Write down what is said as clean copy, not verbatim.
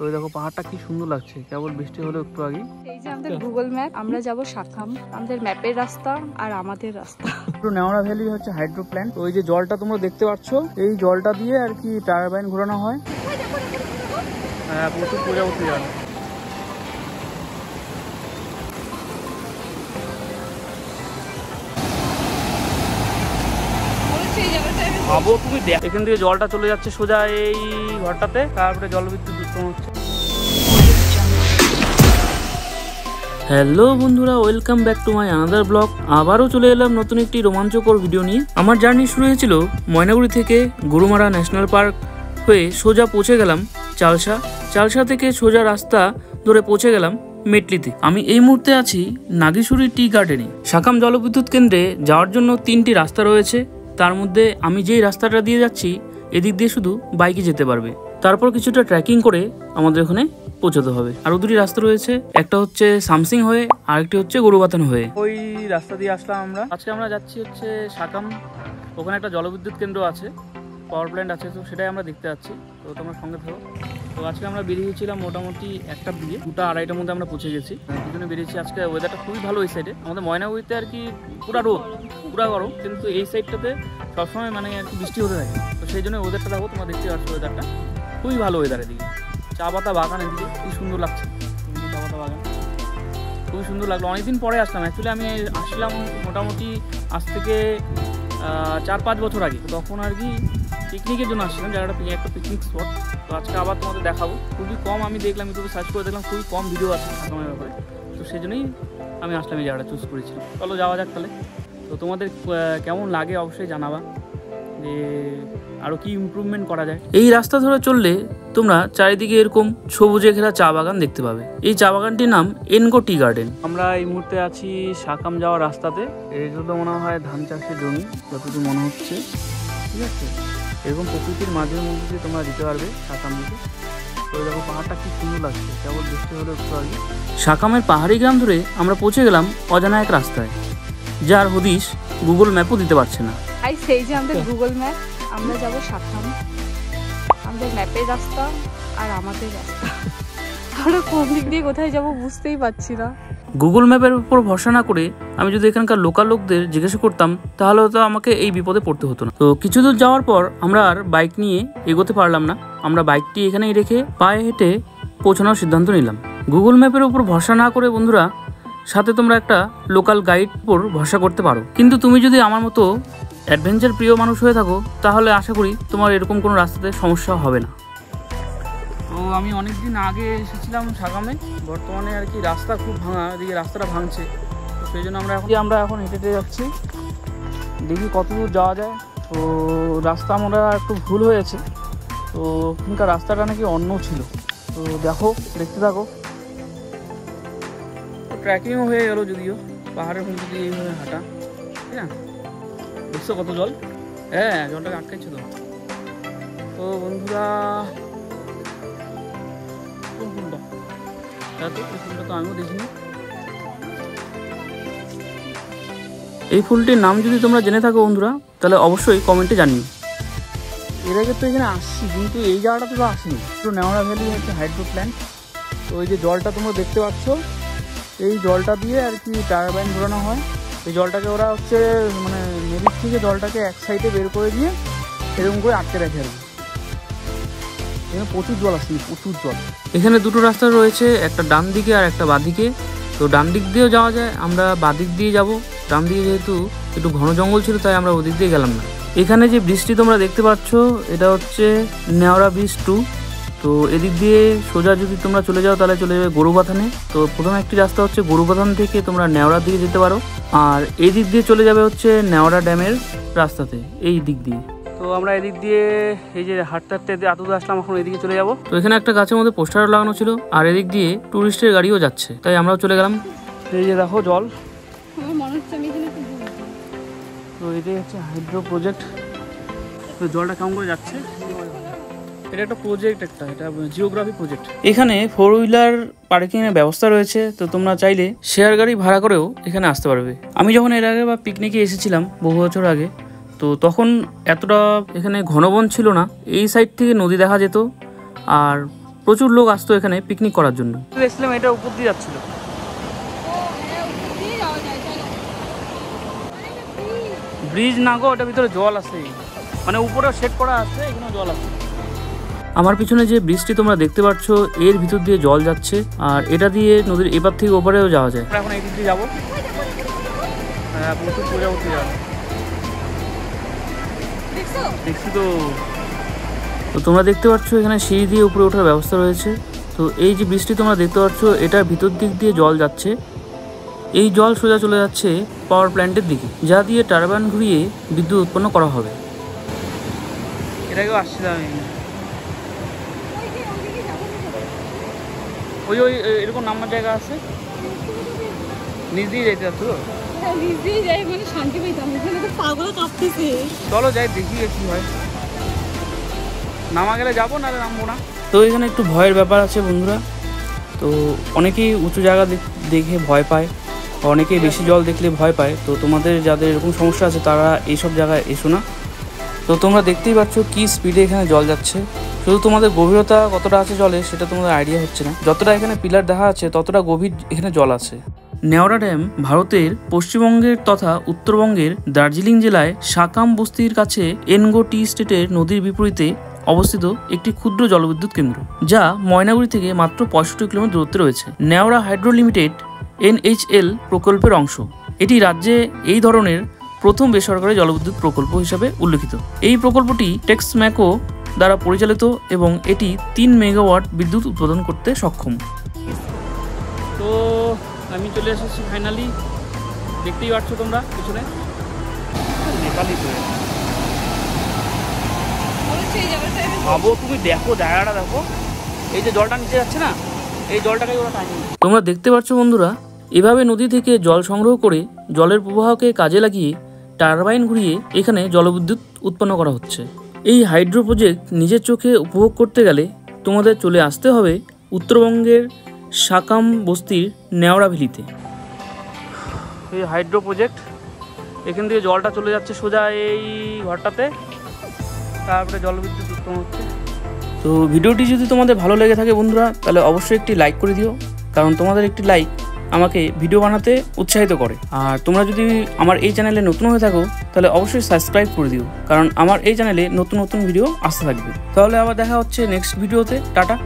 তো দেখো পাহাড়টা কি সুন্দর লাগছে, কেবল বৃষ্টি হলো একটু আগে। এই যে আমাদের গুগল ম্যাপ, আমরা যাব শাখাম, আমাদের ম্যাপের রাস্তা আর আমাদের রাস্তা। নেওড়া ভ্যালি হচ্ছে হাইড্রো প্ল্যান্ট। ওই যে জলটা তোমরা দেখতে পাচ্ছ, এই জলটা দিয়ে আর কি টারবাইন ঘোরানো হয়। হ্যাঁ, প্রচুর প্রজাপতি জল। তুমি দেখ, এখান থেকে জলটা চলে যাচ্ছে সোজা এই ঘরটাতে, তারপরে জলবিদ্যুৎ উৎপন্ন হচ্ছে। হ্যালো বন্ধুরা, welcome back to my another blog. আবারও চলে এলাম নতুন একটি রোমাঞ্চকর ভিডিও নিয়ে। আমার জার্নি শুরু হয়েছিল ময়নাগুড়ি থেকে গরুমারা ন্যাশনাল পার্ক হয়ে সোজা পৌঁছে গেলাম চালসা। চালসা থেকে সোজা রাস্তা ধরে পৌঁছে গেলাম মেটলিতে। আমি এই মুহূর্তে আছি নাগেশ্বরী টি গার্ডেনে। শাখাম জলবিদ্যুৎ কেন্দ্রে যাওয়ার জন্য 3টি রাস্তা রয়েছে। তার মধ্যে আমি যেই রাস্তাটা দিয়ে যাচ্ছি, এদিক দিয়ে শুধু বাইকে যেতে পারবে। তারপর কিছুটা ট্রেকিং করে আমাদের ওখানে পৌঁছাতে হবে। আর 2টি রাস্তা রয়েছে, একটা হচ্ছে সামসিং হয়ে, আরেকটি হচ্ছে গরুবাথান হয়ে। ওই রাস্তা দিয়ে আসলাম আমরা। আজকে আমরা যাচ্ছি হচ্ছে শাখাম। ওখানে একটা জলবিদ্যুৎ কেন্দ্র আছে, পাওয়ার প্ল্যান্ট আছে, তো সেটাই আমরা দেখতে যাচ্ছি। তো তোমরা সঙ্গে থাকো। তো আজকে আমরা বেরিয়েছিলাম মোটামুটি 1টার দিকে, 2টা 2:30টার মধ্যে আমরা পৌঁছে গেছি। দুজনে বেরিয়েছি। আজকে ওয়েদারটা খুবই ভালো এই সাইডে। আমাদের ময়নাগুড়িতে আর কি পুরা রোদ, পুরা গরম, কিন্তু এই সাইডটাতে সবসময় মানে আর কি বৃষ্টি হতে থাকে। তো সেই জন্য ওয়েদারটা দেখো, তোমরা দেখতে পাচ্ছ ওয়েদারটা খুবই ভালো। ওয়েদার এদিকে চা পাতা বাগান, এদিকে কি সুন্দর লাগছে। চা পাতা বাগান খুবই সুন্দর লাগলো। অনেকদিন পরে আসলাম। অ্যাকচুয়ালি আমি আসলাম মোটামুটি আজ থেকে 4-5 বছর আগে। তখন আর কি পিকনিকের জন্য আসছিলাম, জায়গাটা একটা পিকনিক স্পট। তো আজকে আবার তোমাদের দেখাবো। খুবই কম আমি দেখলাম, ইউটিউবে সার্চ করে দেখলাম খুবই কম ভিডিও আছে শাখামের ব্যাপারে। তো সেই জন্যই আমি আসলাম, এই জায়গাটা চুজ করেছিলাম। চলো যাওয়া যাক তাহলে। তো তোমাদের কেমন লাগে অবশ্যই জানাবা, যে আরও কি ইমপ্রুভমেন্ট করা যায়। এই রাস্তা ধরে চললে তোমরা চারিদিকে এরকম সবুজে ঘেরা চা বাগান দেখতে পাবে। এই চা বাগানটির নাম এনগো টি গার্ডেন। আমরা এই মুহূর্তে আছি শাখাম যাওয়ার রাস্তাতে। এগুলো তো মনে হয় ধান চাষের জমি, যতটুকু মনে হচ্ছে। ঠিক আছে, এরকম প্রকৃতির মাঝে মধ্যে দিয়ে তোমরা দিতে পারবে শাখাম দিকে। তো দেখো পাহাড়টা কি সুন্দর লাগছে, কেবল বৃষ্টি হলো একটু আগে। শাখামের পাহাড়ি গ্রাম ধরে আমরা পৌঁছে গেলাম অজানা এক রাস্তায়, যার হদিশ গুগল ম্যাপও দিতে পারছে না। সেই যে আমাদের গুগল ম্যাপ, আমরা যাব শাখাম, আমাদের ম্যাপের রাস্তা আর আমাদের রাস্তা। আমরা কোন দিক দিয়ে কোথায় যাব বুঝতেই পারছি না। গুগল ম্যাপের উপর ভরসা না করে আমি যদি এখানকার লোকাল লোকদের জিজ্ঞাসা করতাম, তাহলে তো আমাকে এই বিপদে পড়তে হতো না। তো কিছু দূর যাওয়ার পর আমরা আর বাইক নিয়ে এগোতে পারলাম না। আমরা বাইকটি এখানেই রেখে পায়ে হেঁটে পৌঁছানোর সিদ্ধান্ত নিলাম। গুগল ম্যাপের উপর ভরসা না করে বন্ধুরা, সাথে তোমরা একটা লোকাল গাইড উপর ভরসা করতে পারো। কিন্তু তুমি যদি আমার মতো অ্যাডভেঞ্চার প্রিয় মানুষ হয়ে থাকো, তাহলে আশা করি তোমার এরকম কোনো রাস্তাতে সমস্যা হবে না। তো আমি অনেক দিন আগে এসেছিলাম শাখামে, বর্তমানে আর কি রাস্তা খুব ভাঙা, এদিকে রাস্তাটা ভাঙছে। তো সেই জন্য আমরা এখন হেঁটে হেঁটে যাচ্ছি, দেখি কত দূর যাওয়া যায়। তো রাস্তা আমরা একটু ভুল হয়েছে, তো ওখানকার রাস্তাটা নাকি অন্য ছিল। তো দেখো, দেখতে থাকো। ট্রেকিংও হয়ে গেল, যদিও পাহাড়ের মধ্যে দিয়ে এইভাবে হাঁটা। ঠিক না, দেখছো কত জল? হ্যাঁ, জলটাকে আটকাইছে তো। তো বন্ধুরা, কোন ফুলটা? এই ফুলটা তো আমিও দেখিনি। এই ফুলটির নাম যদি তোমরা জেনে থাকো বন্ধুরা, তাহলে অবশ্যই কমেন্টে জানিও। এর আগে তো এখানে আসছি, কিন্তু এই জায়গাটাতে তো আসিনি। নেওড়া ভ্যালি হচ্ছে হাইড্রো প্ল্যান্ট। তো এই যে জলটা তোমরা দেখতে পাচ্ছ, এই জলটা দিয়ে আর কি টারবাইন ঘোরানো হয়। এই জলটাকে ওরা হচ্ছে মানে নদীর থেকে জলটাকে এক সাইডে বের করে দিয়ে এরকম করে আটকে রাখে আর কি। এখানে প্রচুর জল আসছে, প্রচুর জল। এখানে 2টো রাস্তা রয়েছে, একটা ডান দিকে আর একটা বাঁ দিকে। তো ডান দিক দিয়েও যাওয়া যায়, আমরা বাঁ দিক দিয়ে যাব। ডান দিকে যেহেতু একটু ঘন জঙ্গল ছিল, তাই আমরা ওদিক দিয়ে গেলাম না। এখানে যে ব্রিজটি তোমরা দেখতে পাচ্ছ, এটা হচ্ছে নেওড়া ব্রিজ 2। তো এদিক দিয়ে সোজা যদি তোমরা চলে যাও, তাহলে চলে যাবে গরুবাথানে। তো প্রথম একটি রাস্তা হচ্ছে গরুবাথান থেকে তোমরা নেওড়ার দিকে যেতে পারো, আর এই দিক দিয়ে চলে যাবে হচ্ছে নেওড়া ড্যামের রাস্তাতে, এই দিক দিয়ে। তো আমরা এদিক দিয়ে এই যে হাঁটতে হাঁটতে এতদূর আসলাম, এখন এদিকে চলে যাবো। তো এখানে একটা গাছের মধ্যে পোস্টার লাগানো ছিল, আর এদিক দিয়ে টুরিস্টের গাড়িও যাচ্ছে, তাই আমরাও চলে গেলাম। এই যে দেখো জল, তো এটাই হচ্ছে হাইড্রো প্রজেক্ট। তো জলটা কেমন করে যাচ্ছে, এটা একটা প্রজেক্ট, এটা জিওগ্রাফি প্রজেক্ট। এখানে 4 হুইলার পার্কিং এর ব্যবস্থা রয়েছে। তো তোমরা চাইলে শেয়ার গাড়ি ভাড়া করেও এখানে আসতে পারবে। আমি যখন এর আগে বা পিকনিকে এসেছিলাম বহু বছর আগে, তো তখন এতটা এখানে ঘনবন ছিল না। এই সাইড থেকে নদী দেখা যেত, আর প্রচুর লোক আসতো এখানে পিকনিক করার জন্য। দেখছিলাম এটা উপর দিয়ে যাচ্ছিল। ব্রিজ না গো, ওটার ভিতরে জল আছে, মানে উপরে সেট করা আছে, এখানে জল আছে। আমার পিছনে যে ব্রিজটি তোমরা দেখতে পাচ্ছ এর ভিতর দিয়ে জল যাচ্ছে, আর এটা দিয়ে নদীর এপার থেকে ওপারেও যাওয়া যায়। এখন এই দিক দিয়ে যাবো, হ্যাঁ প্রচুর প্রজাপতি যাবে, দেখছি তো। তো তোমরা দেখতে পাচ্ছ এখানে সিঁড়ি দিয়ে উপরে ওঠার ব্যবস্থা রয়েছে। তো এই যে ব্রিজটি তোমরা দেখতে পাচ্ছ এটার ভিতর দিক দিয়ে জল যাচ্ছে। এই জল সোজা চলে যাচ্ছে পাওয়ার প্ল্যান্টের দিকে, যা দিয়ে টারবাইন ঘুরিয়ে বিদ্যুৎ উৎপন্ন করা হবে। এটাকেও আসছিলাম আমি, ওই ওই এরকম নামার জায়গা আছে, নিচ দিয়ে যেতে যাচ্ছ তো? চলো যাই দেখি কি হয়, নামা গেলে যাবো, নাহলে নামবো না। তো এখানে একটু ভয়ের ব্যাপার আছে বন্ধুরা। তো অনেকেই উঁচু জায়গা দেখে ভয় পায়, অনেকেই বেশি জল দেখলে ভয় পায়। তো তোমাদের যাদের এরকম সমস্যা আছে তারা এইসব জায়গায় এসো না। তো তোমরা দেখতেই পাচ্ছ কি স্পিডে এখানে জল যাচ্ছে। শুধু তোমাদের গভীরতা কতটা আছে জলে সেটা তোমাদের আইডিয়া হচ্ছে না, যতটা এখানে পিলার দেখা আছে ততটা গভীর এখানে জল আছে। নেওড়া ড্যাম ভারতের পশ্চিমবঙ্গের তথা উত্তরবঙ্গের দার্জিলিং জেলায় সাকাম বস্তির কাছে এনগো টি স্টেটের নদীর বিপরীতে অবস্থিত একটি ক্ষুদ্র জলবিদ্যুৎ কেন্দ্র, যা ময়নাগুড়ি থেকে মাত্র 65 কিলোমিটার দূরত্বে রয়েছে। নেওড়া হাইড্রো লিমিটেড NHL প্রকল্পের অংশ। এটি রাজ্যে এই ধরনের প্রথম বেসরকারি জলবিদ্যুৎ প্রকল্প হিসাবে উল্লেখিত। এই প্রকল্পটি টেক্সম্যাকো দ্বারা পরিচালিত এবং এটি 3 মেগাওয়াট বিদ্যুৎ উৎপাদন করতে সক্ষম। তো আমি চলে এসেছি ফাইনালি, দেখতেই পাচ্ছ তোমরা পিছনে নেপালি ভাবো, তুমি দেখো জায়গাটা দেখো, এই যে জলটা নিচে যাচ্ছে না, এই জলটাকে ওরা টানি। তোমরা দেখতে পাচ্ছ বন্ধুরা, এভাবে নদী থেকে জল সংগ্রহ করে জলের প্রবাহকে কাজে লাগিয়ে টারবাইন ঘুরিয়ে এখানে জলবিদ্যুৎ উৎপন্ন করা হচ্ছে। এই হাইড্রো প্রজেক্ট নিজের চোখে উপভোগ করতে গেলে তোমাদের চলে আসতে হবে উত্তরবঙ্গের সাকাম বস্তির নেওড়া ভ্যালিতে। এই হাইড্রো প্রজেক্ট, এখান থেকে জলটা চলে যাচ্ছে সোজা এই ঘরটাতে, তারপরে জলবিদ্যুৎ উৎপন্ন হচ্ছে। তো ভিডিওটি যদি তোমাদের ভালো লেগে থাকে বন্ধুরা, তাহলে অবশ্যই একটি লাইক করে দিও, কারণ তোমাদের একটি লাইক আমাকে ভিডিও বানাতে উৎসাহিত করে। আর তোমরা যদি আমার এই চ্যানেলে নতুন হয়ে থাকো তাহলে অবশ্যই সাবস্ক্রাইব করে দিও, কারণ আমার এই চ্যানেলে নতুন নতুন ভিডিও আসতে থাকবে। তাহলে আবার দেখা হচ্ছে নেক্সট ভিডিওতে। টাটা।